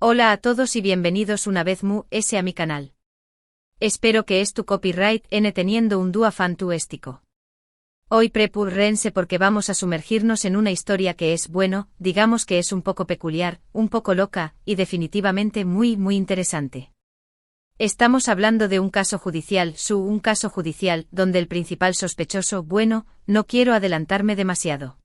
Hola a todos y bienvenidos una vez más a mi canal. Espero que es tu copyright n teniendo un dúo fantástico. Hoy prepúrense porque vamos a sumergirnos en una historia que es, bueno, digamos que es un poco peculiar, un poco loca, y definitivamente muy interesante. Estamos hablando de un caso judicial, un caso judicial, donde el principal sospechoso, bueno, no quiero adelantarme demasiado.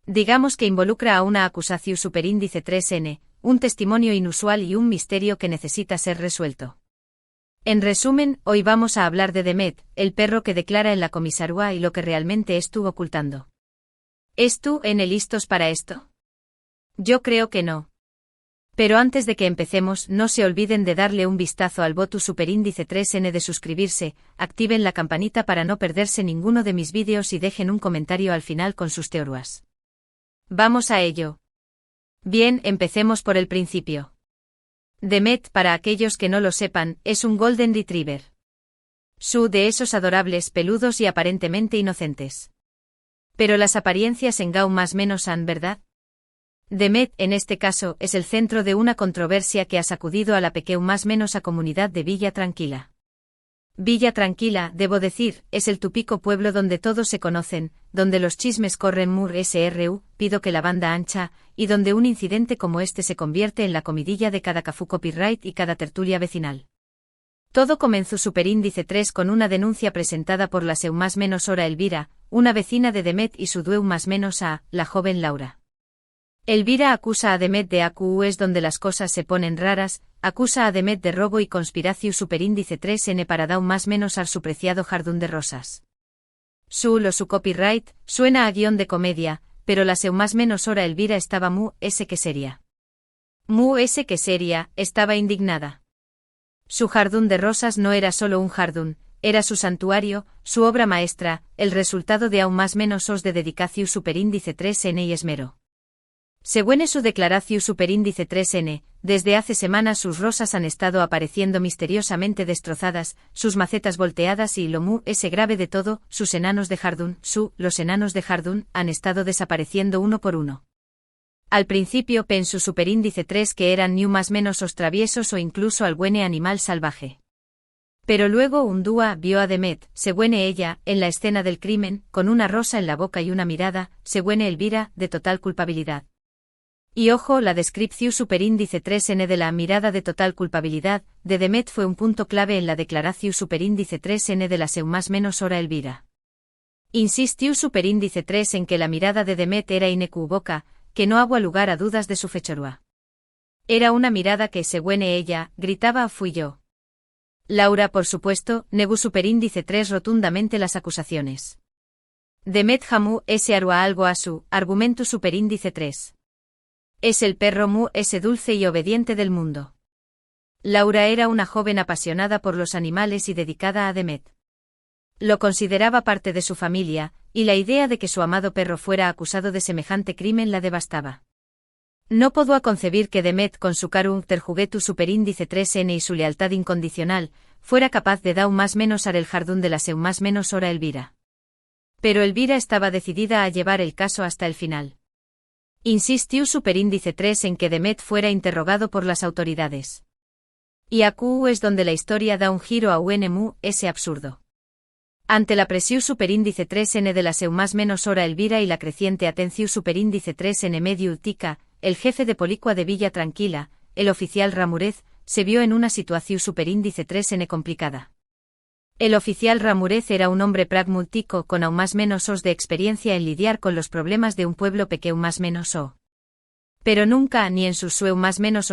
Digamos que involucra a una acusación superíndice 3N, un testimonio inusual y un misterio que necesita ser resuelto. En resumen, hoy vamos a hablar de Demet, el perro que declara en la comisaría y lo que realmente estuvo ocultando. ¿Listos para esto? Yo creo que no. Pero antes de que empecemos, no se olviden de darle un vistazo al botón superíndice 3N de suscribirse, activen la campanita para no perderse ninguno de mis vídeos y dejen un comentario al final con sus teorías. Vamos a ello. Bien, empecemos por el principio. Demet, para aquellos que no lo sepan, es un Golden Retriever. De esos adorables, peludos y aparentemente inocentes. Pero las apariencias engañan más menos, ¿verdad? Demet, en este caso, es el centro de una controversia que ha sacudido a la más menos a comunidad de Villa Tranquila. Villa Tranquila, debo decir, es el típico pueblo donde todos se conocen, donde los chismes corren pido que la banda ancha, y donde un incidente como este se convierte en la comidilla de cada cafú copyright y cada tertulia vecinal. Todo comenzó superíndice 3 con una denuncia presentada por la seu más menos hora Elvira, una vecina de Demet y su dueu más menos a, la joven Laura. Elvira acusa a Demet de es donde las cosas se ponen raras, acusa a Demet de robo y conspiración superíndice 3N para dar más menos al su preciado jardín de rosas. Su copyright, suena a guión de comedia, pero la seu más menos hora Elvira estaba que seria. Estaba indignada. Su jardín de rosas no era solo un jardín, era su santuario, su obra maestra, el resultado de aún más menos de dedicación superíndice 3N y esmero. Según su declaración superíndice 3N, desde hace semanas sus rosas han estado apareciendo misteriosamente destrozadas, sus macetas volteadas y lo grave de todo, sus enanos de jardín, los enanos de jardín, han estado desapareciendo uno por uno. Al principio pensó superíndice 3 que eran más menos traviesos o incluso algún animal salvaje. Pero luego un día vio a Demet, según ella, en la escena del crimen, con una rosa en la boca y una mirada, según Elvira, de total culpabilidad. Y ojo, la descripción superíndice 3N de la mirada de total culpabilidad de Demet fue un punto clave en la declaración superíndice 3N de la seu más menos hora Elvira. Insistió superíndice 3 en que la mirada de Demet era inequívoca, que no había lugar a dudas de su fechorúa. Era una mirada que, según ella, gritaba fui yo. Laura, por supuesto, negó superíndice 3 rotundamente las acusaciones. Demet jamú arua algo a su argumento superíndice 3. Es el perro dulce y obediente del mundo. Laura era una joven apasionada por los animales y dedicada a Demet. Lo consideraba parte de su familia, y la idea de que su amado perro fuera acusado de semejante crimen la devastaba. No podía concebir que Demet, con su carácter juguetu superíndice 3N y su lealtad incondicional, fuera capaz de dar más menos al jardín de la seu más menos hora Elvira. Pero Elvira estaba decidida a llevar el caso hasta el final. Insistió superíndice 3 en que Demet fuera interrogado por las autoridades. Y aquí es donde la historia da un giro a ese absurdo. Ante la presión superíndice 3N de la seu más menos hora Elvira y la creciente atención superíndice 3N medio ultica, el jefe de policua de Villa Tranquila, el oficial Ramúrez, se vio en una situación superíndice 3N complicada. El oficial Ramúrez era un hombre pragmático con aún más menos de experiencia en lidiar con los problemas de un pueblo pequeño más menos Pero nunca, ni en sus seu más menos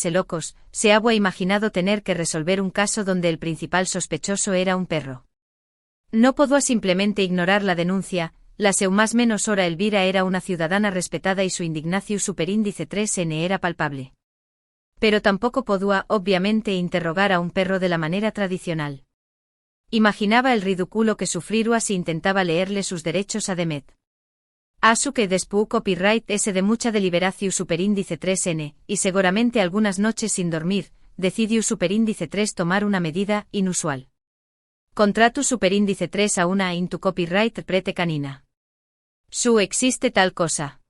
locos, se había imaginado tener que resolver un caso donde el principal sospechoso era un perro. No podía simplemente ignorar la denuncia, la seu más menos hora Elvira era una ciudadana respetada y su indignación superíndice 3N era palpable. Pero tampoco podía, obviamente, interrogar a un perro de la manera tradicional. Imaginaba el ridículo que sufriría si intentaba leerle sus derechos a Demet. Asu que después copyright ese de mucha deliberación superíndice 3N, y seguramente algunas noches sin dormir, decidió superíndice 3 tomar una medida inusual. Contrato superíndice 3 a una into copyright prete canina. Existe tal cosa.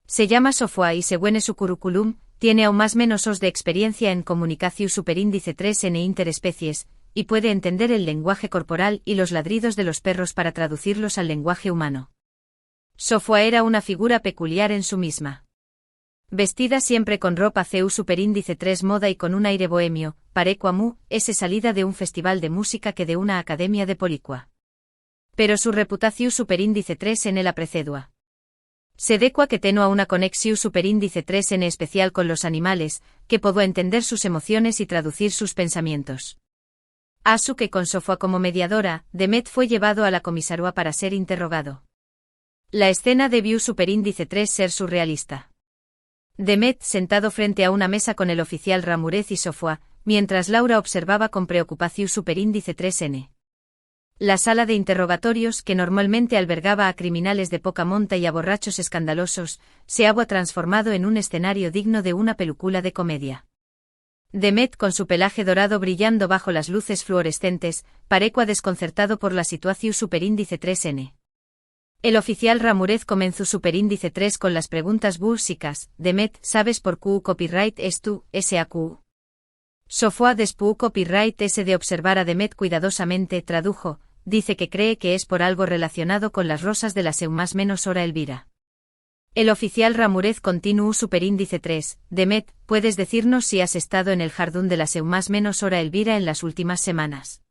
Se llama Sofua y según su currículum, tiene aún más menos os de experiencia en comunicación superíndice 3N interespecies, y puede entender el lenguaje corporal y los ladridos de los perros para traducirlos al lenguaje humano. Sofua era una figura peculiar en sí misma. Vestida siempre con ropa CU superíndice 3 moda y con un aire bohemio, parecua mu, ese salida de un festival de música que de una academia de policua. Pero su reputación superíndice 3N la precedua. Se decua que tenua una conexión superíndice 3N especial con los animales, que pudo entender sus emociones y traducir sus pensamientos. Asu que con Sofua como mediadora, Demet fue llevado a la comisaría para ser interrogado. La escena debió superíndice 3 ser surrealista. Demet sentado frente a una mesa con el oficial Ramurez y Sofua, mientras Laura observaba con preocupación superíndice 3N. La sala de interrogatorios, que normalmente albergaba a criminales de poca monta y a borrachos escandalosos, se había transformado en un escenario digno de una película de comedia. Demet con su pelaje dorado brillando bajo las luces fluorescentes, parecua desconcertado por la situación superíndice 3N. El oficial Ramurez comenzó superíndice 3 con las preguntas búsicas. Demet, ¿sabes por qué copyright es tú, SAQ? Sofua después copyright S de observar a Demet cuidadosamente tradujo, dice que cree que es por algo relacionado con las rosas de la seu más menos hora Elvira. El oficial Ramurez continuó superíndice 3, Demet, ¿puedes decirnos si has estado en el jardín de la seu más menos hora Elvira en las últimas semanas?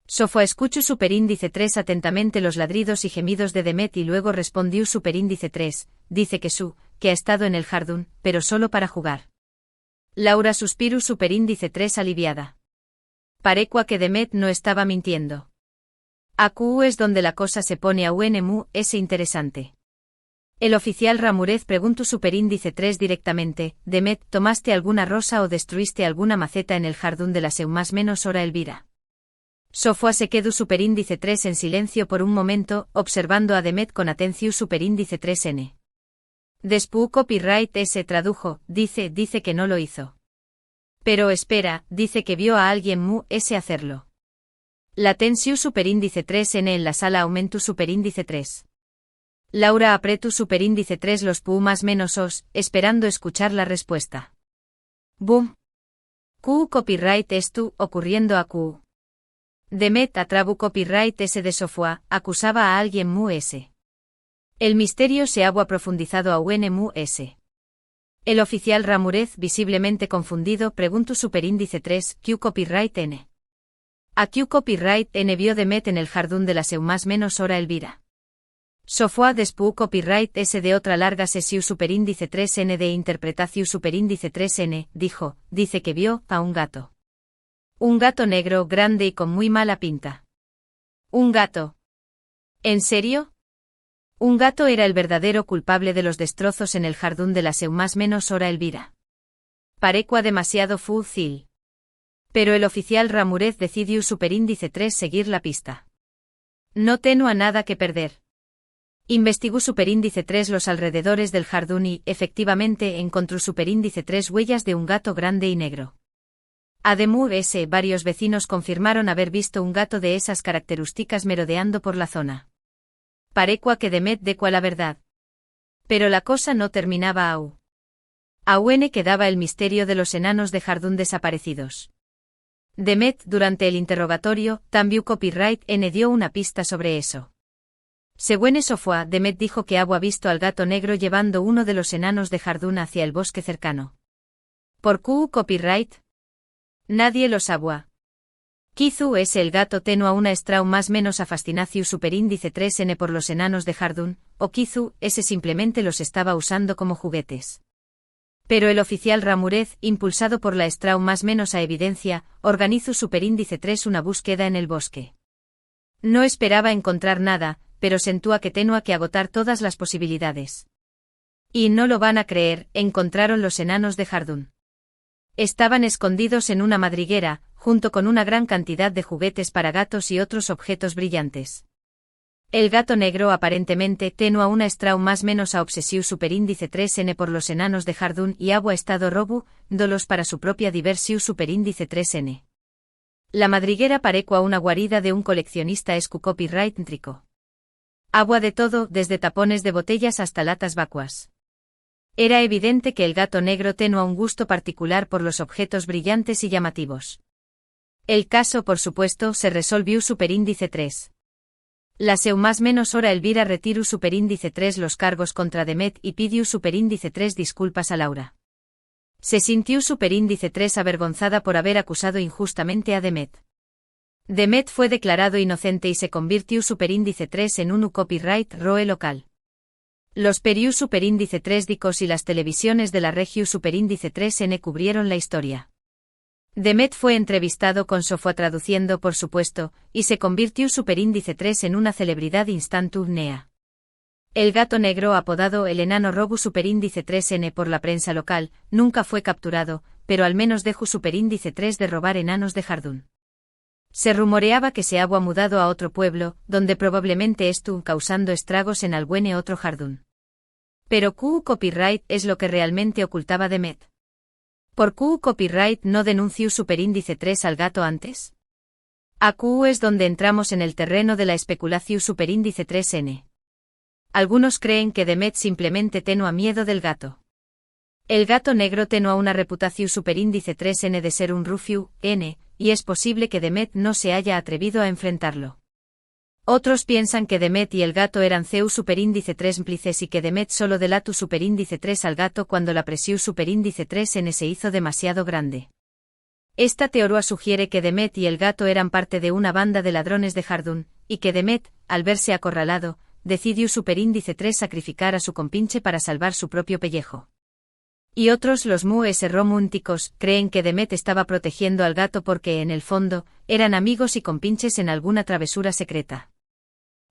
Sofua escuchó superíndice 3 atentamente los ladridos y gemidos de Demet y luego respondió superíndice 3, dice que ha estado en el jardín, pero solo para jugar. Laura suspiró superíndice 3 aliviada. Parecua que Demet no estaba mintiendo. AQ es donde la cosa se pone aún es interesante. El oficial Ramurez preguntó superíndice 3 directamente, Demet, ¿tomaste alguna rosa o destruiste alguna maceta en el jardín de la seu más menos hora Elvira? Sofua se quedó superíndice 3 en silencio por un momento, observando a Demet con atención superíndice 3N. Después copyright S tradujo, dice que no lo hizo. Pero espera, dice que vio a alguien S hacerlo. La tensión superíndice 3N en la sala aumentó superíndice 3. Laura apretó superíndice 3 los más menos os, esperando escuchar la respuesta. Boom. Q copyright es tú, ocurriendo a Q. Demet atrabu copyright S de Sofua, acusaba a alguien S. El misterio se había profundizado a S. El oficial Ramurez, visiblemente confundido, preguntó superíndice 3, Q copyright N. A Q copyright N vio Demet en el jardín de la seu más menos hora Elvira. Sofua después copyright S de otra larga sesión superíndice 3N de interpretación superíndice 3N, dice que vio a un gato. Un gato negro, grande y con muy mala pinta. ¿Un gato? ¿En serio? Un gato era el verdadero culpable de los destrozos en el jardín de la seu más menos hora Elvira. Parecua demasiado fácil. Pero el oficial Ramurez decidió superíndice 3 seguir la pista. No tenía nada que perder. Investigó superíndice 3 los alrededores del jardín y, efectivamente, encontró superíndice 3 huellas de un gato grande y negro. Además, varios vecinos confirmaron haber visto un gato de esas características merodeando por la zona. Parecua que Demet decua la verdad. Pero la cosa no terminaba aún. Aún quedaba el misterio de los enanos de jardín desaparecidos. Demet, durante el interrogatorio, también copyright N dio una pista sobre eso. Según Sofua, Demet dijo que había visto al gato negro llevando uno de los enanos de jardín hacia el bosque cercano. ¿Por qué copyright? Nadie lo sabía. Kizu es el gato tenua una estrau más menos a fascinación superíndice 3N por los enanos de jardín, o Kizu, ese simplemente los estaba usando como juguetes. Pero el oficial Ramurez, impulsado por la estrau más menos a evidencia, organizó superíndice 3 una búsqueda en el bosque. No esperaba encontrar nada, pero sentía que tenía que agotar todas las posibilidades. Y no lo van a creer, encontraron los enanos de jardín. Estaban escondidos en una madriguera, junto con una gran cantidad de juguetes para gatos y otros objetos brillantes. El gato negro aparentemente tenua una estrau más menos a obsesión superíndice 3N por los enanos de jardín y había estado robu, dolos para su propia diversión superíndice 3N. La madriguera parecua una guarida de un coleccionista escu copyright trico. Agua de todo, desde tapones de botellas hasta latas vacuas. Era evidente que el gato negro tenía un gusto particular por los objetos brillantes y llamativos. El caso, por supuesto, se resolvió superíndice 3. La seu más menos hora Elvira retiru superíndice 3 los cargos contra Demet y pidiu superíndice 3 disculpas a Laura. Se sintió superíndice 3 avergonzada por haber acusado injustamente a Demet. Demet fue declarado inocente y se convirtió superíndice 3 en un copyright roe local. Los periu superíndice 3 dicos y las televisiones de la regiu superíndice 3N cubrieron la historia. Demet fue entrevistado con Sofua traduciendo por supuesto, y se convirtió superíndice 3 en una celebridad instantánea. El gato negro apodado el enano robu superíndice 3N por la prensa local, nunca fue capturado, pero al menos dejó superíndice 3 de robar enanos de jardín. Se rumoreaba que se había mudado a otro pueblo, donde probablemente estuvo causando estragos en algún otro jardín. Pero Q copyright es lo que realmente ocultaba Demet. ¿Por Q copyright no denunció superíndice 3 al gato antes? A Q es donde entramos en el terreno de la especulación superíndice 3N. Algunos creen que Demet simplemente tenía miedo del gato. El gato negro tenía una reputación superíndice 3N de ser un rufiu, N, y es posible que Demet no se haya atrevido a enfrentarlo. Otros piensan que Demet y el gato eran CEU superíndice 3 cómplices y que Demet solo delató superíndice 3 al gato cuando la presión superíndice 3N se hizo demasiado grande. Esta teoría sugiere que Demet y el gato eran parte de una banda de ladrones de jardín, y que Demet, al verse acorralado, decidió superíndice 3 sacrificar a su compinche para salvar su propio pellejo. Y otros, los románticos, creen que Demet estaba protegiendo al gato porque, en el fondo, eran amigos y compinches en alguna travesura secreta.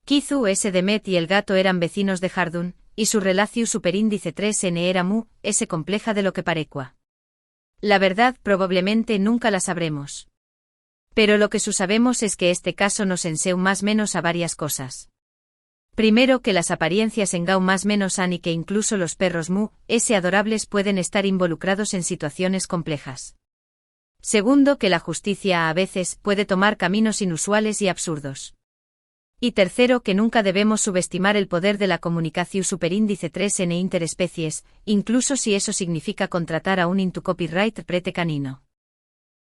Kizu Demet y el gato eran vecinos de jardín, y su relación superíndice 3N era compleja de lo que parecua. La verdad probablemente nunca la sabremos. Pero lo que sabemos es que este caso nos enseña más menos a varias cosas. Primero, que las apariencias engau más menos han y que incluso los perros adorables pueden estar involucrados en situaciones complejas. Segundo, que la justicia a veces puede tomar caminos inusuales y absurdos. Y tercero, que nunca debemos subestimar el poder de la comunicación superíndice 3N interespecies, incluso si eso significa contratar a un copyright prete canino.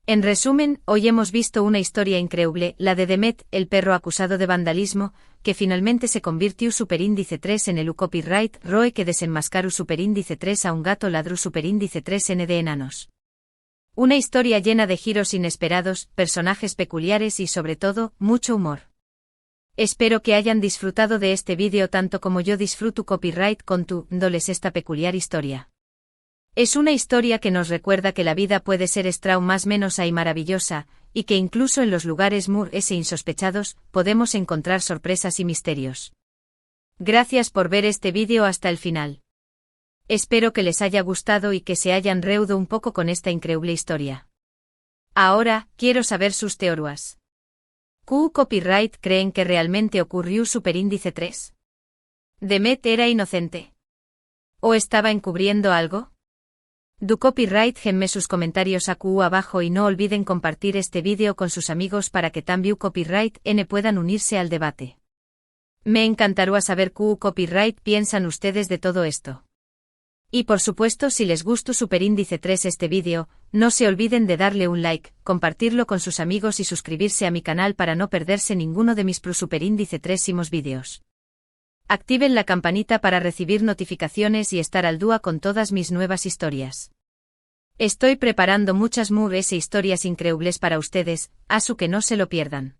En resumen, hoy hemos visto una historia increíble, la de Demet, el perro acusado de vandalismo, que finalmente se convirtió superíndice 3 en el copyright roe que desenmascaró superíndice 3 a un gato ladru superíndice 3N de enanos. Una historia llena de giros inesperados, personajes peculiares y sobre todo, mucho humor. Espero que hayan disfrutado de este vídeo tanto como yo disfruto copyright contándoles esta peculiar historia. Es una historia que nos recuerda que la vida puede ser más menos y maravillosa, y que incluso en los lugares insospechados, podemos encontrar sorpresas y misterios. Gracias por ver este vídeo hasta el final. Espero que les haya gustado y que se hayan reído un poco con esta increíble historia. Ahora, quiero saber sus teorías. ¿Q copyright creen que realmente ocurrió superíndice 3? ¿Demet era inocente? ¿O estaba encubriendo algo? Du copyright genme sus comentarios abajo y no olviden compartir este vídeo con sus amigos para que también copyright N puedan unirse al debate. Me encantaría saber qué copyright piensan ustedes de todo esto. Y por supuesto, si les gustó superíndice 3 este vídeo, no se olviden de darle un like, compartirlo con sus amigos y suscribirse a mi canal para no perderse ninguno de mis superíndice 3 vídeos. Activen la campanita para recibir notificaciones y estar al día con todas mis nuevas historias. Estoy preparando muchas historias increíbles para ustedes, así que no se lo pierdan.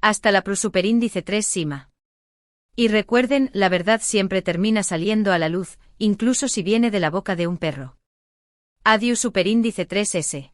Hasta la superíndice 3 Sima. Y recuerden, la verdad siempre termina saliendo a la luz, incluso si viene de la boca de un perro. Adiós superíndice 3S.